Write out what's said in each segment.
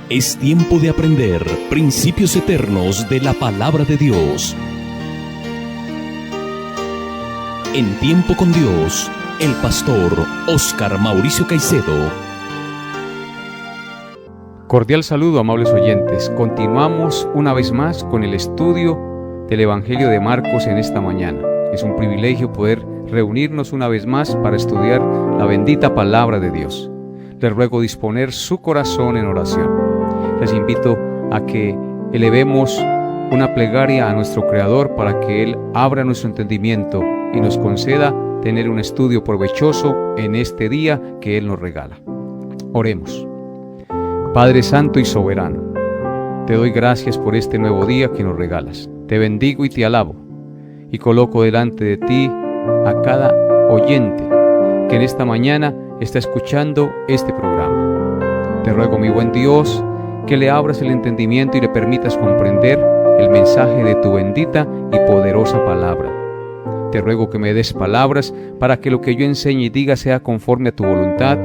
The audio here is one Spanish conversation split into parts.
Es tiempo de aprender principios eternos de la palabra de Dios. En Tiempo con Dios, el pastor Óscar Mauricio Caicedo. Cordial saludo, amables oyentes. Continuamos una vez más con el estudio del Evangelio de Marcos en esta mañana. Es un privilegio poder reunirnos una vez más para estudiar la bendita palabra de Dios. Les ruego disponer su corazón en oración. Les invito a que elevemos una plegaria a nuestro Creador para que Él abra nuestro entendimiento y nos conceda tener un estudio provechoso en este día que Él nos regala. Oremos. Padre Santo y Soberano, te doy gracias por este nuevo día que nos regalas. Te bendigo y te alabo, y coloco delante de ti a cada oyente que en esta mañana está escuchando este programa. Te ruego, mi buen Dios, que le abras el entendimiento y le permitas comprender el mensaje de tu bendita y poderosa palabra. Te ruego que me des palabras para que lo que yo enseñe y diga sea conforme a tu voluntad,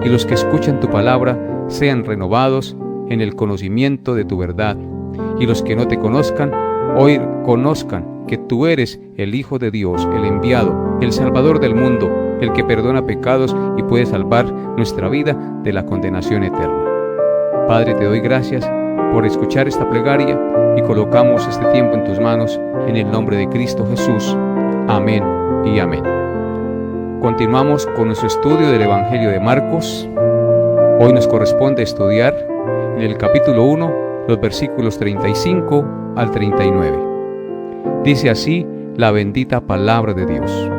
y los que escuchan tu palabra sean renovados en el conocimiento de tu verdad, y los que no te conozcan, hoy conozcan que tú eres el Hijo de Dios, el enviado, el Salvador del mundo, el que perdona pecados y puede salvar nuestra vida de la condenación eterna. Padre, te doy gracias por escuchar esta plegaria y colocamos este tiempo en tus manos, en el nombre de Cristo Jesús. Amén y amén. Continuamos con nuestro estudio del Evangelio de Marcos. Hoy nos corresponde estudiar en el capítulo 1, los versículos 35 al 39. Dice así la bendita palabra de Dios.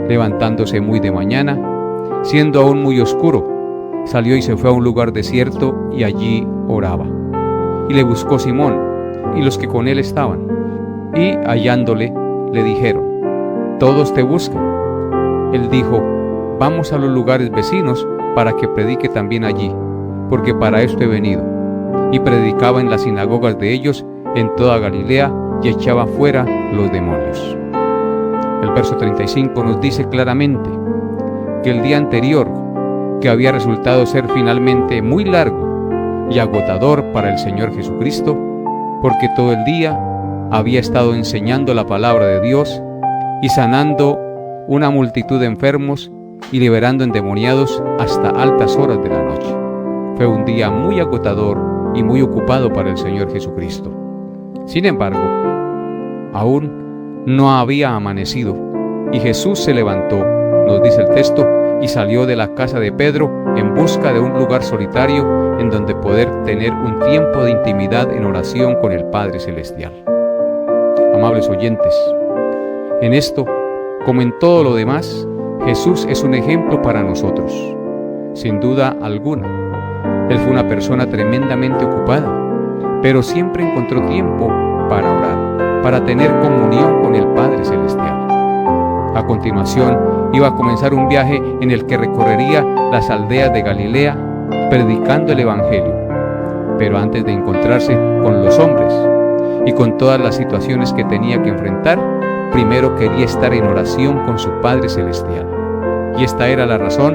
Levantándose muy de mañana, siendo aún muy oscuro, salió y se fue a un lugar desierto y allí oraba. Y le buscó Simón y los que con él estaban, y hallándole le dijeron: todos te buscan. Él dijo: vamos a los lugares vecinos para que predique también allí, porque para esto he venido. Y predicaba en las sinagogas de ellos en toda Galilea y echaba fuera los demonios. El verso 35 nos dice claramente que el día anterior, que había resultado ser finalmente muy largo y agotador para el Señor Jesucristo, porque todo el día había estado enseñando la palabra de Dios y sanando una multitud de enfermos y liberando endemoniados hasta altas horas de la noche. Fue un día muy agotador y muy ocupado para el Señor Jesucristo. Sin embargo, aún no había amanecido, y Jesús se levantó, nos dice el texto, y salió de la casa de Pedro en busca de un lugar solitario en donde poder tener un tiempo de intimidad en oración con el Padre Celestial. Amables oyentes, en esto, como en todo lo demás, Jesús es un ejemplo para nosotros, sin duda alguna. Él fue una persona tremendamente ocupada, pero siempre encontró tiempo para orar, para tener comunión con el Padre Celestial. A continuación, iba a comenzar un viaje en el que recorrería las aldeas de Galilea, predicando el Evangelio. Pero antes de encontrarse con los hombres y con todas las situaciones que tenía que enfrentar, primero quería estar en oración con su Padre Celestial. Y esta era la razón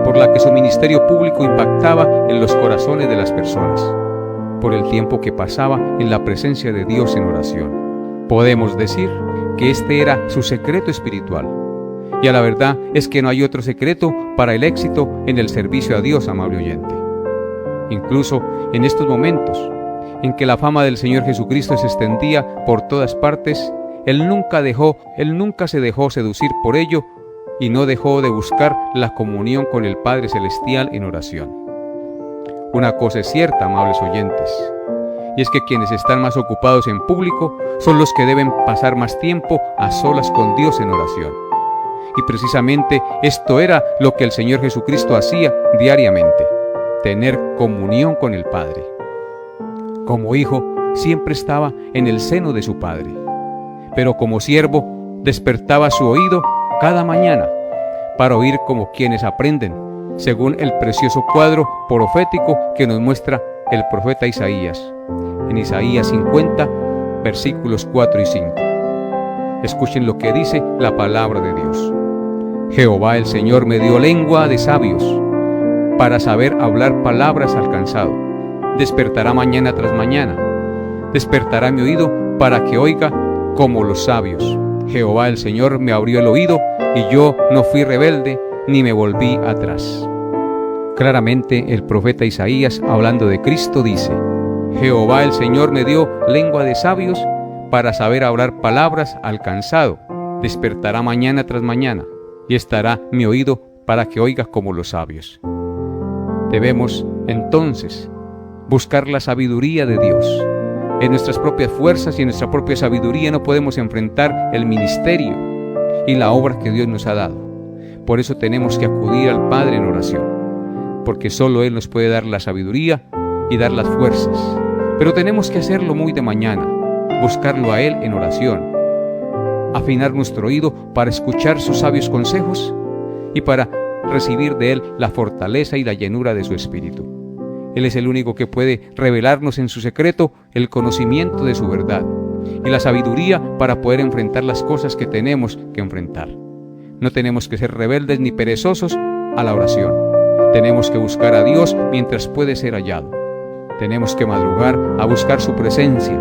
por la que su ministerio público impactaba en los corazones de las personas, por el tiempo que pasaba en la presencia de Dios en oración. Podemos decir que este era su secreto espiritual. Y a la verdad es que no hay otro secreto para el éxito en el servicio a Dios, amable oyente. Incluso en estos momentos en que la fama del Señor Jesucristo se extendía por todas partes, Él nunca se dejó seducir por ello y no dejó de buscar la comunión con el Padre Celestial en oración. Una cosa es cierta, amables oyentes, y es que quienes están más ocupados en público son los que deben pasar más tiempo a solas con Dios en oración. Y precisamente esto era lo que el Señor Jesucristo hacía diariamente: tener comunión con el Padre. Como hijo, siempre estaba en el seno de su Padre, pero como siervo, despertaba su oído cada mañana para oír como quienes aprenden, según el precioso cuadro profético que nos muestra el profeta Isaías, en Isaías 50, versículos 4 y 5. Escuchen lo que dice la palabra de Dios. Jehová el Señor me dio lengua de sabios, para saber hablar palabras al cansado, despertará mañana tras mañana. Despertará mi oído para que oiga como los sabios. Jehová el Señor me abrió el oído y yo no fui rebelde ni me volví atrás. Claramente el profeta Isaías, hablando de Cristo, dice: Jehová el Señor me dio lengua de sabios para saber hablar palabras al cansado. Despertará mañana tras mañana y estará mi oído para que oiga como los sabios. Debemos entonces buscar la sabiduría de Dios. En nuestras propias fuerzas y en nuestra propia sabiduría no podemos enfrentar el ministerio y la obra que Dios nos ha dado. Por eso tenemos que acudir al Padre en oración, porque solo Él nos puede dar la sabiduría y dar las fuerzas. Pero tenemos que hacerlo muy de mañana, buscarlo a Él en oración, afinar nuestro oído para escuchar sus sabios consejos y para recibir de Él la fortaleza y la llenura de su Espíritu. Él es el único que puede revelarnos en su secreto el conocimiento de su verdad y la sabiduría para poder enfrentar las cosas que tenemos que enfrentar. No tenemos que ser rebeldes ni perezosos a la oración. Tenemos que buscar a Dios mientras puede ser hallado. Tenemos que madrugar a buscar su presencia,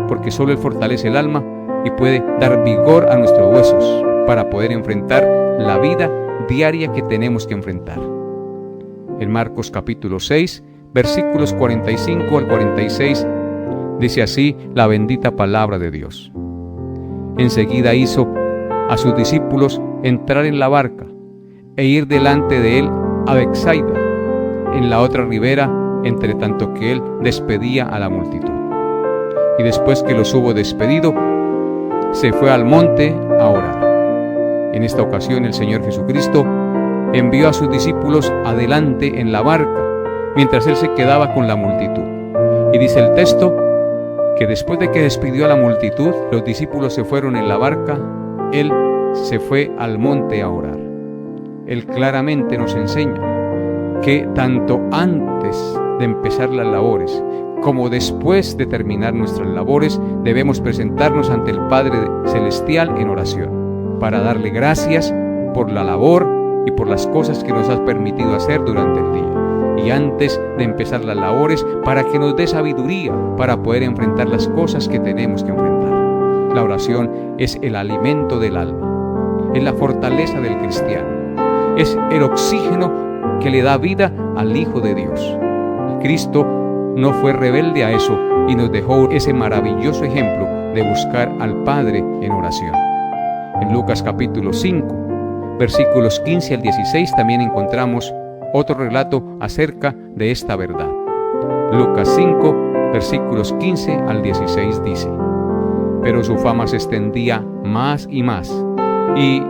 porque solo Él fortalece el alma y puede dar vigor a nuestros huesos para poder enfrentar la vida diaria que tenemos que enfrentar. En Marcos capítulo 6, versículos 45 al 46, dice así la bendita palabra de Dios. Enseguida hizo a sus discípulos entrar en la barca e ir delante de él a Betsaida, en la otra ribera, entre tanto que él despedía a la multitud. Y después que los hubo despedido, se fue al monte a orar. En esta ocasión el Señor Jesucristo envió a sus discípulos adelante en la barca, mientras él se quedaba con la multitud. Y dice el texto que después de que despidió a la multitud, los discípulos se fueron en la barca, él se fue al monte a orar. Él claramente nos enseña que tanto antes de empezar las labores como después de terminar nuestras labores debemos presentarnos ante el Padre Celestial en oración para darle gracias por la labor y por las cosas que nos has permitido hacer durante el día. Y antes de empezar las labores, para que nos dé sabiduría para poder enfrentar las cosas que tenemos que enfrentar. La oración es el alimento del alma, es la fortaleza del cristiano, es el oxígeno que le da vida al Hijo de Dios. Cristo no fue rebelde a eso y nos dejó ese maravilloso ejemplo de buscar al Padre en oración. En Lucas capítulo 5, versículos 15 al 16 también encontramos otro relato acerca de esta verdad. Lucas 5, versículos 15 al 16 dice: Pero su fama se extendía más y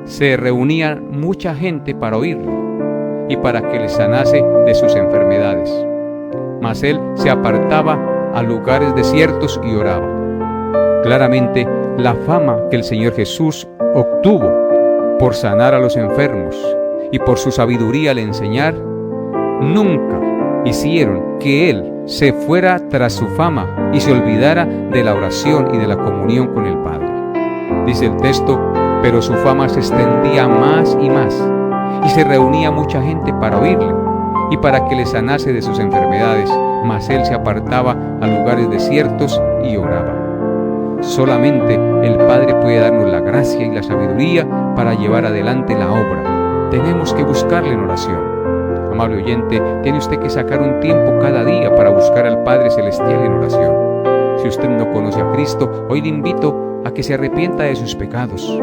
se reunía mucha gente para oírlo y para que le sanase de sus enfermedades. Mas él se apartaba a lugares desiertos y oraba. Claramente, la fama que el Señor Jesús obtuvo por sanar a los enfermos y por su sabiduría al enseñar, nunca hicieron que él se fuera tras su fama y se olvidara de la oración y de la comunión con el Padre. Dice el texto: pero su fama se extendía más y se reunía mucha gente para oírle y para que le sanase de sus enfermedades, mas él se apartaba a lugares desiertos y oraba. Solamente el Padre puede darnos la gracia y la sabiduría para llevar adelante la obra. Tenemos que buscarle en oración. Amable oyente, tiene usted que sacar un tiempo cada día para buscar al Padre Celestial en oración. Si usted no conoce a Cristo, hoy le invito a que se arrepienta de sus pecados,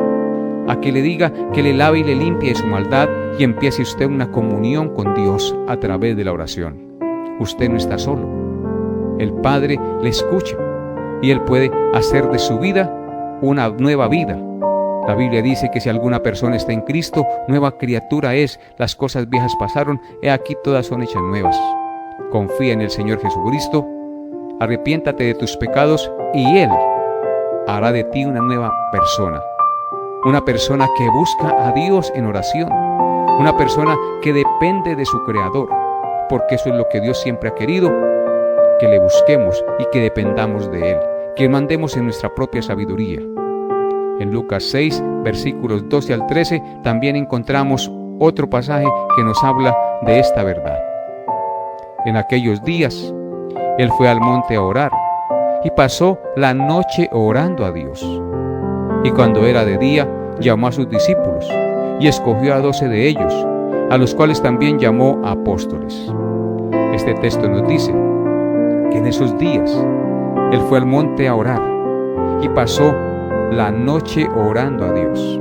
a que le diga que le lave y le limpie de su maldad y empiece usted una comunión con Dios a través de la oración. Usted no está solo. El Padre le escucha y Él puede hacer de su vida una nueva vida. La Biblia dice que si alguna persona está en Cristo, nueva criatura es. Las cosas viejas pasaron, he aquí todas son hechas nuevas. Confía en el Señor Jesucristo, arrepiéntate de tus pecados y Él hará de ti una nueva persona. Una persona que busca a Dios en oración. Una persona que depende de su Creador, porque eso es lo que Dios siempre ha querido, que le busquemos y que dependamos de Él, que mandemos en nuestra propia sabiduría. En Lucas 6, versículos 12 al 13, también encontramos otro pasaje que nos habla de esta verdad. En aquellos días, Él fue al monte a orar y pasó la noche orando a Dios. Y cuando era de día, llamó a sus discípulos y escogió a 12 de ellos, a los cuales también llamó apóstoles. Este texto nos dice que en esos días Él fue al monte a orar y pasó la noche orando a Dios.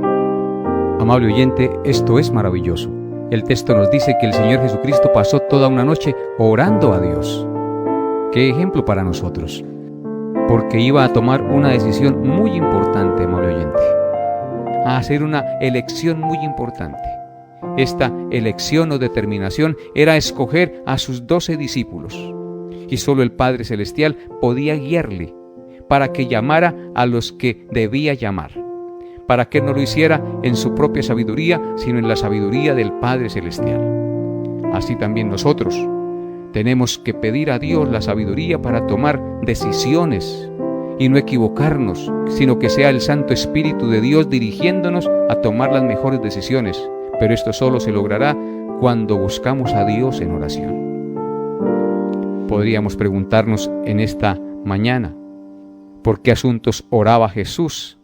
Amable oyente, esto es maravilloso. El texto nos dice que el Señor Jesucristo pasó toda una noche orando a Dios. ¡Qué ejemplo para nosotros! Porque iba a tomar una decisión muy importante, amable oyente, a hacer una elección muy importante. Esta elección o determinación era escoger a sus 12 discípulos, y solo el Padre Celestial podía guiarle para que llamara a los que debía llamar, para que no lo hiciera en su propia sabiduría, sino en la sabiduría del Padre Celestial. Así también nosotros tenemos que pedir a Dios la sabiduría para tomar decisiones y no equivocarnos, sino que sea el Santo Espíritu de Dios dirigiéndonos a tomar las mejores decisiones. Pero esto solo se logrará cuando buscamos a Dios en oración. Podríamos preguntarnos en esta mañana, ¿por qué asuntos oraba Jesús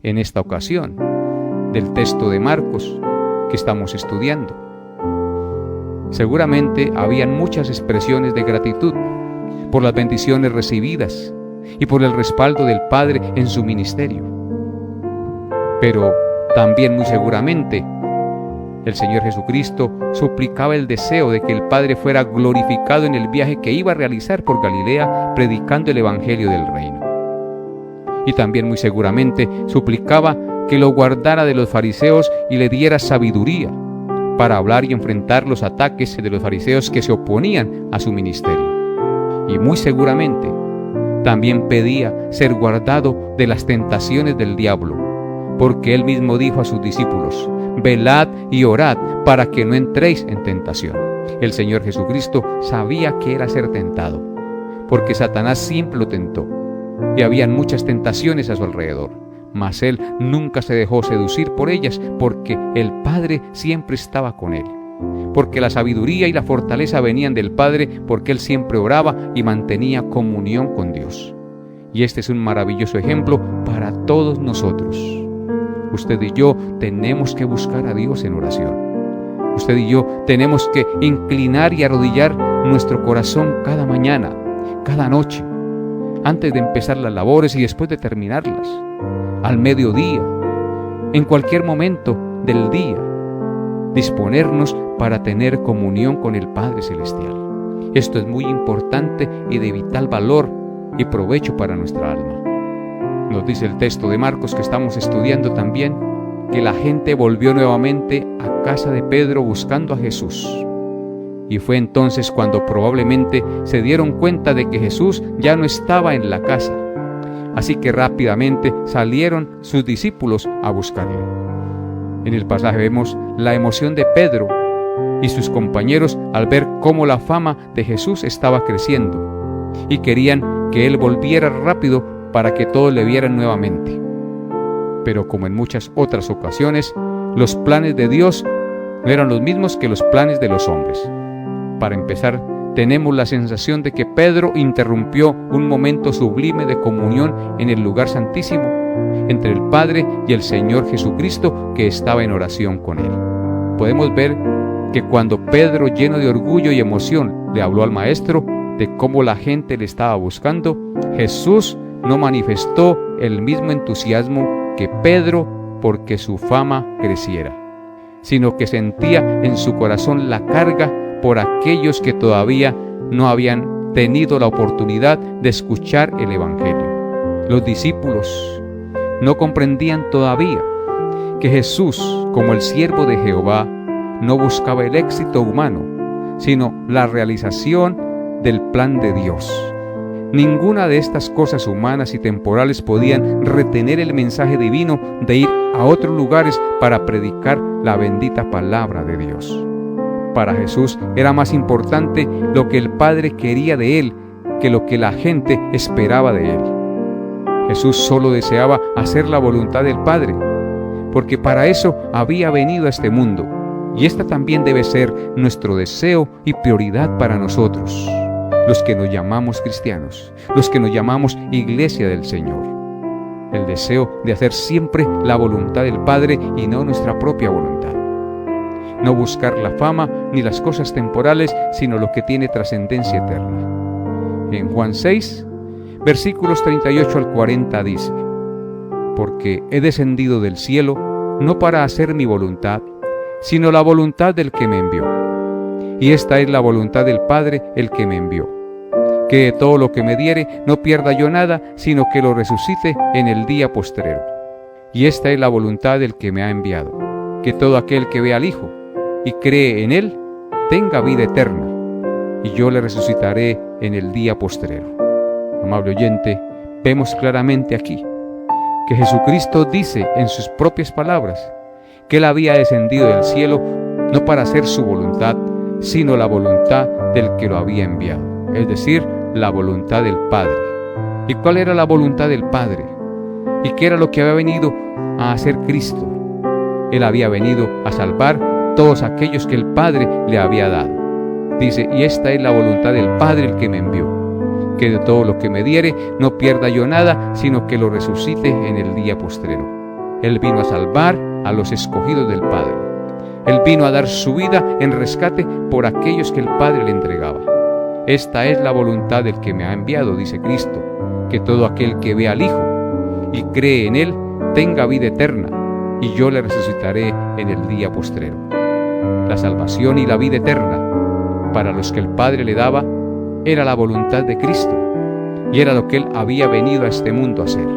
en esta ocasión del texto de Marcos que estamos estudiando? Seguramente habían muchas expresiones de gratitud por las bendiciones recibidas y por el respaldo del Padre en su ministerio. Pero también muy seguramente el Señor Jesucristo suplicaba el deseo de que el Padre fuera glorificado en el viaje que iba a realizar por Galilea predicando el Evangelio del Reino. Y también muy seguramente suplicaba que lo guardara de los fariseos y le diera sabiduría para hablar y enfrentar los ataques de los fariseos que se oponían a su ministerio. Y muy seguramente también pedía ser guardado de las tentaciones del diablo, porque él mismo dijo a sus discípulos: velad y orad para que no entréis en tentación. El Señor Jesucristo sabía que era ser tentado, porque Satanás siempre lo tentó, y habían muchas tentaciones a su alrededor, mas él nunca se dejó seducir por ellas, porque el Padre siempre estaba con él, porque la sabiduría y la fortaleza venían del Padre, porque él siempre oraba y mantenía comunión con Dios. Y este es un maravilloso ejemplo para todos nosotros. Usted y yo tenemos que buscar a Dios en oración. Usted y yo tenemos que inclinar y arrodillar nuestro corazón cada mañana, cada noche, antes de empezar las labores y después de terminarlas, al mediodía, en cualquier momento del día, disponernos para tener comunión con el Padre Celestial. Esto es muy importante y de vital valor y provecho para nuestra alma. Nos dice el texto de Marcos que estamos estudiando también, que la gente volvió nuevamente a casa de Pedro buscando a Jesús. Y fue entonces cuando probablemente se dieron cuenta de que Jesús ya no estaba en la casa. Así que rápidamente salieron sus discípulos a buscarle. En el pasaje vemos la emoción de Pedro y sus compañeros al ver cómo la fama de Jesús estaba creciendo y querían que él volviera rápido para que todos le vieran nuevamente. Pero como en muchas otras ocasiones, los planes de Dios no eran los mismos que los planes de los hombres. Para empezar, tenemos la sensación de que Pedro interrumpió un momento sublime de comunión en el lugar santísimo entre el Padre y el Señor Jesucristo, que estaba en oración con él. Podemos ver que cuando Pedro, lleno de orgullo y emoción, le habló al Maestro de cómo la gente le estaba buscando, Jesús no manifestó el mismo entusiasmo que Pedro porque su fama creciera, sino que sentía en su corazón la carga por aquellos que todavía no habían tenido la oportunidad de escuchar el Evangelio. Los discípulos no comprendían todavía que Jesús, como el siervo de Jehová, no buscaba el éxito humano, sino la realización del plan de Dios. Ninguna de estas cosas humanas y temporales podían retener el mensaje divino de ir a otros lugares para predicar la bendita palabra de Dios. Para Jesús era más importante lo que el Padre quería de él que lo que la gente esperaba de él. Jesús solo deseaba hacer la voluntad del Padre, porque para eso había venido a este mundo, y esta también debe ser nuestro deseo y prioridad para nosotros. los que nos llamamos cristianos, los que nos llamamos Iglesia del Señor. El deseo de hacer siempre la voluntad del Padre y no nuestra propia voluntad. No buscar la fama ni las cosas temporales, sino lo que tiene trascendencia eterna. En Juan 6, versículos 38 al 40 dice: porque he descendido del cielo no para hacer mi voluntad, sino la voluntad del que me envió. Y esta es la voluntad del Padre, el que me envió, que de todo lo que me diere no pierda yo nada, sino que lo resucite en el día postrero. Y esta es la voluntad del que me ha enviado, que todo aquel que ve al Hijo y cree en Él tenga vida eterna, y yo le resucitaré en el día postrero. Amable oyente, vemos claramente aquí que Jesucristo dice en sus propias palabras que Él había descendido del cielo no para hacer su voluntad, sino la voluntad del que lo había enviado, es decir, la voluntad del Padre. ¿Y cuál era la voluntad del Padre? ¿Y qué era lo que había venido a hacer Cristo? Él había venido a salvar todos aquellos que el Padre le había dado. Dice: y esta es la voluntad del Padre, el que me envió, que de todo lo que me diere no pierda yo nada, sino que lo resucite en el día postrero. Él vino a salvar a los escogidos del Padre. Él vino a dar su vida en rescate por aquellos que el Padre le entregaba. Esta es la voluntad del que me ha enviado, dice Cristo, que todo aquel que ve al Hijo y cree en Él tenga vida eterna, y yo le resucitaré en el día postrero. La salvación y la vida eterna, para los que el Padre le daba, era la voluntad de Cristo, y era lo que Él había venido a este mundo a hacer.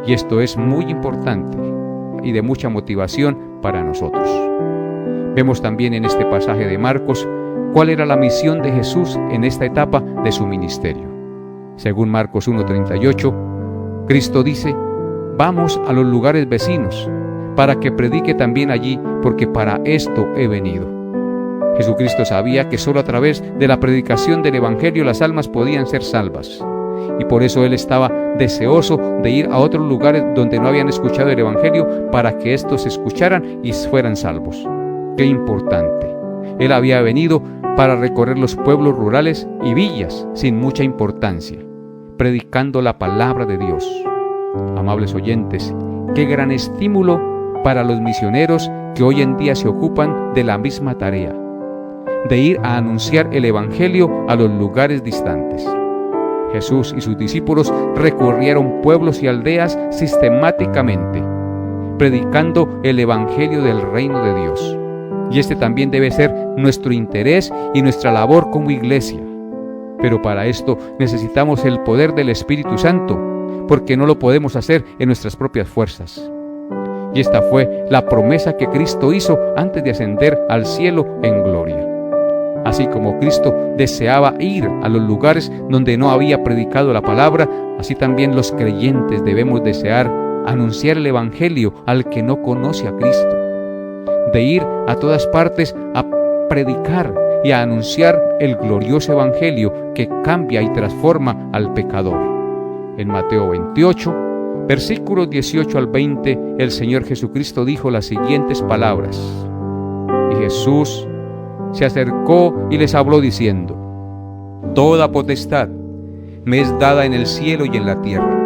Y esto es muy importante y de mucha motivación para nosotros. Vemos también en este pasaje de Marcos cuál era la misión de Jesús en esta etapa de su ministerio. Según Marcos 1:38, Cristo dice: vamos a los lugares vecinos, para que predique también allí, porque para esto he venido. Jesucristo sabía que solo a través de la predicación del Evangelio las almas podían ser salvas, y por eso Él estaba deseoso de ir a otros lugares donde no habían escuchado el Evangelio, para que éstos escucharan y fueran salvos. ¡Qué importante! Él había venido para recorrer los pueblos rurales y villas sin mucha importancia, predicando la palabra de Dios. Amables oyentes, qué gran estímulo para los misioneros que hoy en día se ocupan de la misma tarea, de ir a anunciar el Evangelio a los lugares distantes. Jesús y sus discípulos recorrieron pueblos y aldeas sistemáticamente, predicando el Evangelio del reino de Dios. Y este también debe ser nuestro interés y nuestra labor como iglesia. Pero para esto necesitamos el poder del Espíritu Santo, porque no lo podemos hacer en nuestras propias fuerzas. Y esta fue la promesa que Cristo hizo antes de ascender al cielo en gloria. Así como Cristo deseaba ir a los lugares donde no había predicado la palabra, así también los creyentes debemos desear anunciar el Evangelio al que no conoce a Cristo, de ir a todas partes a predicar y a anunciar el glorioso Evangelio que cambia y transforma al pecador. En Mateo 28, versículos 18 al 20, el Señor Jesucristo dijo las siguientes palabras: y Jesús se acercó y les habló diciendo: toda potestad me es dada en el cielo y en la tierra.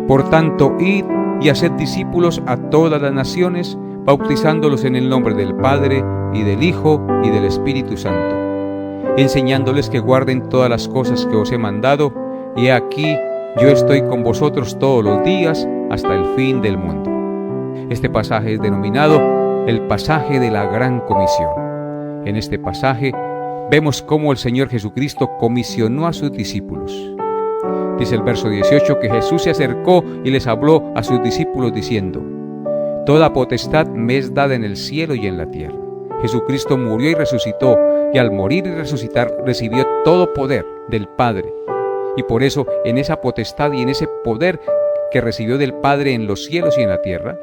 Por tanto, id y haced discípulos a todas las naciones, bautizándolos en el nombre del Padre, y del Hijo, y del Espíritu Santo, enseñándoles que guarden todas las cosas que os he mandado, y he aquí, yo estoy con vosotros todos los días, hasta el fin del mundo. Este pasaje es denominado el pasaje de la Gran Comisión. En este pasaje vemos cómo el Señor Jesucristo comisionó a sus discípulos. Dice el verso 18 que Jesús se acercó y les habló a sus discípulos diciendo: toda potestad me es dada en el cielo y en la tierra. Jesucristo murió y resucitó, y al morir y resucitar recibió todo poder del Padre. Y por eso, en esa potestad y en ese poder que recibió del Padre en los cielos y en la tierra,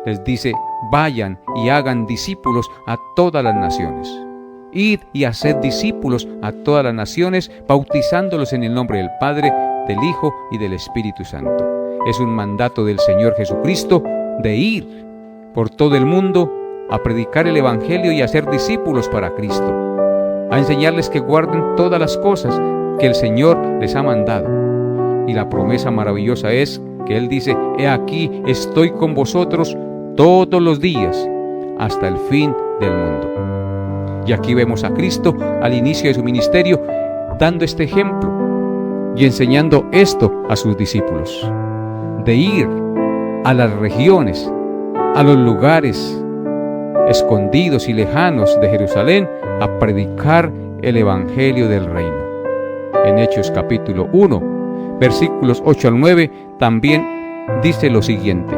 les dice: vayan y hagan discípulos a todas las naciones. Id y haced discípulos a todas las naciones, bautizándolos en el nombre del Padre, del Hijo y del Espíritu Santo. Es un mandato del Señor Jesucristo de ir por todo el mundo a predicar el Evangelio y a hacer discípulos para Cristo, a enseñarles que guarden todas las cosas que el Señor les ha mandado. Y la promesa maravillosa es que Él dice: he aquí, estoy con vosotros todos los días hasta el fin del mundo. Y aquí vemos a Cristo al inicio de su ministerio dando este ejemplo y enseñando esto a sus discípulos, de ir a las regiones, a los lugares escondidos y lejanos de Jerusalén a predicar el Evangelio del Reino. En Hechos capítulo 1, versículos 8 al 9, también dice lo siguiente.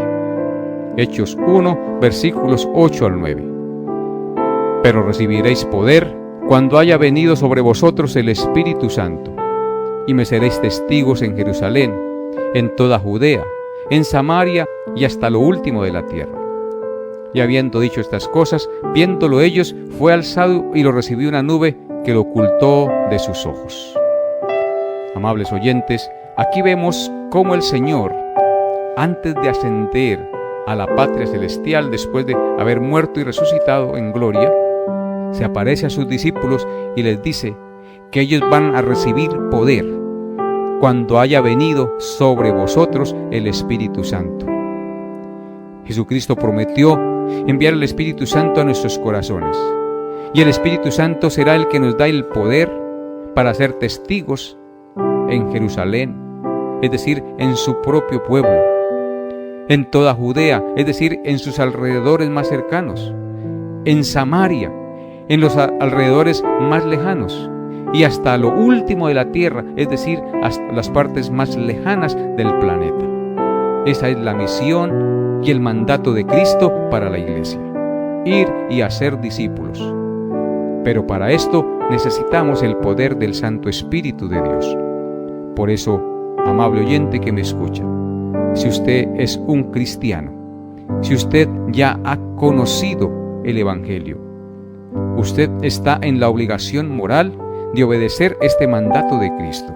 Hechos 1, versículos 8 al 9. Pero recibiréis poder cuando haya venido sobre vosotros el Espíritu Santo, y me seréis testigos en Jerusalén, en toda Judea, en Samaria y hasta lo último de la tierra. Y habiendo dicho estas cosas, viéndolo ellos, fue alzado y lo recibió una nube que lo ocultó de sus ojos. Amables oyentes, aquí vemos cómo el Señor, antes de ascender a la patria celestial, después de haber muerto y resucitado en gloria, se aparece a sus discípulos y les dice que ellos van a recibir poder cuando haya venido sobre vosotros el Espíritu Santo. Jesucristo prometió enviar el Espíritu Santo a nuestros corazones, y el Espíritu Santo será el que nos da el poder para ser testigos en Jerusalén, es decir, en su propio pueblo, en toda Judea, es decir, en sus alrededores más cercanos, en Samaria, en los alrededores más lejanos, y hasta lo último de la tierra, es decir, hasta las partes más lejanas del planeta. Esa es la misión y el mandato de Cristo para la iglesia: ir y hacer discípulos. Pero para esto necesitamos el poder del Santo Espíritu de Dios. Por eso, amable oyente que me escucha, si usted es un cristiano, si usted ya ha conocido el Evangelio, usted está en la obligación moral de obedecer este mandato de Cristo.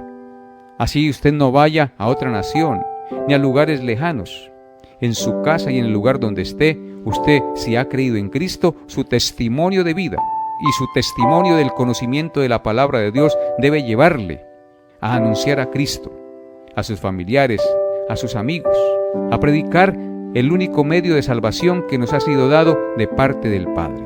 Así usted no vaya a otra nación, ni a lugares lejanos. En su casa y en el lugar donde esté, usted, si ha creído en Cristo, su testimonio de vida y su testimonio del conocimiento de la palabra de Dios debe llevarle a anunciar a Cristo, a sus familiares, a sus amigos, a predicar el único medio de salvación que nos ha sido dado de parte del Padre.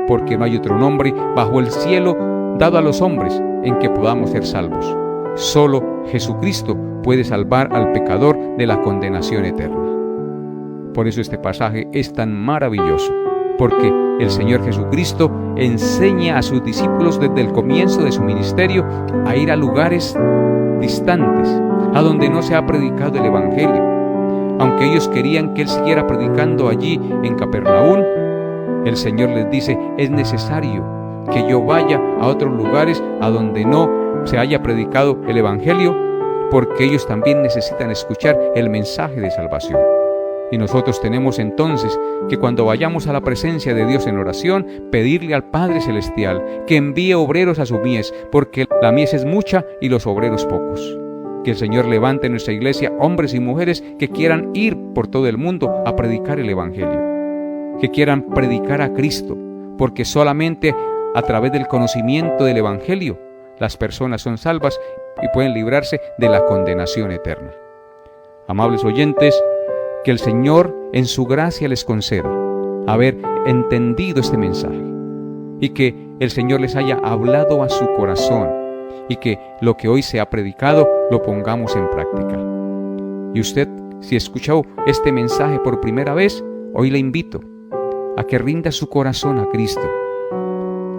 Porque no hay otro nombre bajo el cielo dado a los hombres en que podamos ser salvos. Solo Jesucristo puede salvar al pecador de la condenación eterna. Por eso este pasaje es tan maravilloso, porque el Señor Jesucristo enseña a sus discípulos desde el comienzo de su ministerio a ir a lugares distantes, a donde no se ha predicado el Evangelio. Aunque ellos querían que Él siguiera predicando allí en Capernaum, el Señor les dice: es necesario que yo vaya a otros lugares a donde no se haya predicado el Evangelio, porque ellos también necesitan escuchar el mensaje de salvación. Y nosotros tenemos entonces que cuando vayamos a la presencia de Dios en oración, pedirle al Padre Celestial que envíe obreros a su mies, porque la mies es mucha y los obreros pocos. Que el Señor levante en nuestra iglesia hombres y mujeres que quieran ir por todo el mundo a predicar el Evangelio, que quieran predicar a Cristo, porque solamente a través del conocimiento del Evangelio las personas son salvas y pueden librarse de la condenación eterna. Amables oyentes, que el Señor en su gracia les conceda haber entendido este mensaje y que el Señor les haya hablado a su corazón y que lo que hoy se ha predicado lo pongamos en práctica. Y usted, si escuchó este mensaje por primera vez, hoy le invito a que rinda su corazón a Cristo,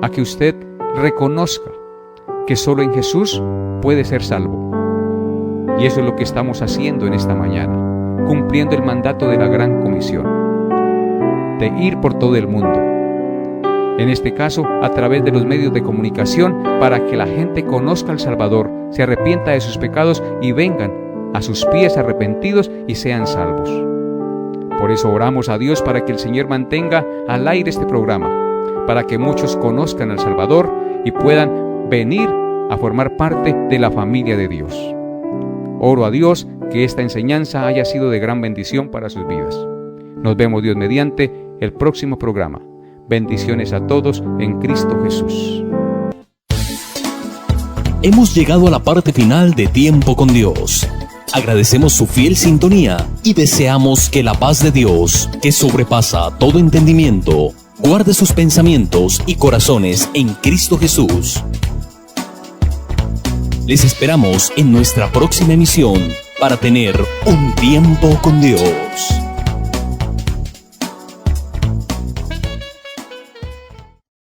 a que usted reconozca que solo en Jesús puede ser salvo. Y eso es lo que estamos haciendo en esta mañana, cumpliendo el mandato de la Gran Comisión, de ir por todo el mundo. En este caso, a través de los medios de comunicación, para que la gente conozca al Salvador, se arrepienta de sus pecados y vengan a sus pies arrepentidos y sean salvos. Por eso oramos a Dios para que el Señor mantenga al aire este programa, para que muchos conozcan al Salvador y puedan venir a formar parte de la familia de Dios. Oro a Dios que esta enseñanza haya sido de gran bendición para sus vidas. Nos vemos, Dios mediante, el próximo programa. Bendiciones a todos en Cristo Jesús. hemos llegado a la parte final de Tiempo con Dios. Agradecemos su fiel sintonía y deseamos que la paz de Dios, que sobrepasa todo entendimiento, guarde sus pensamientos y corazones en Cristo Jesús. Les esperamos en nuestra próxima emisión para tener un tiempo con Dios.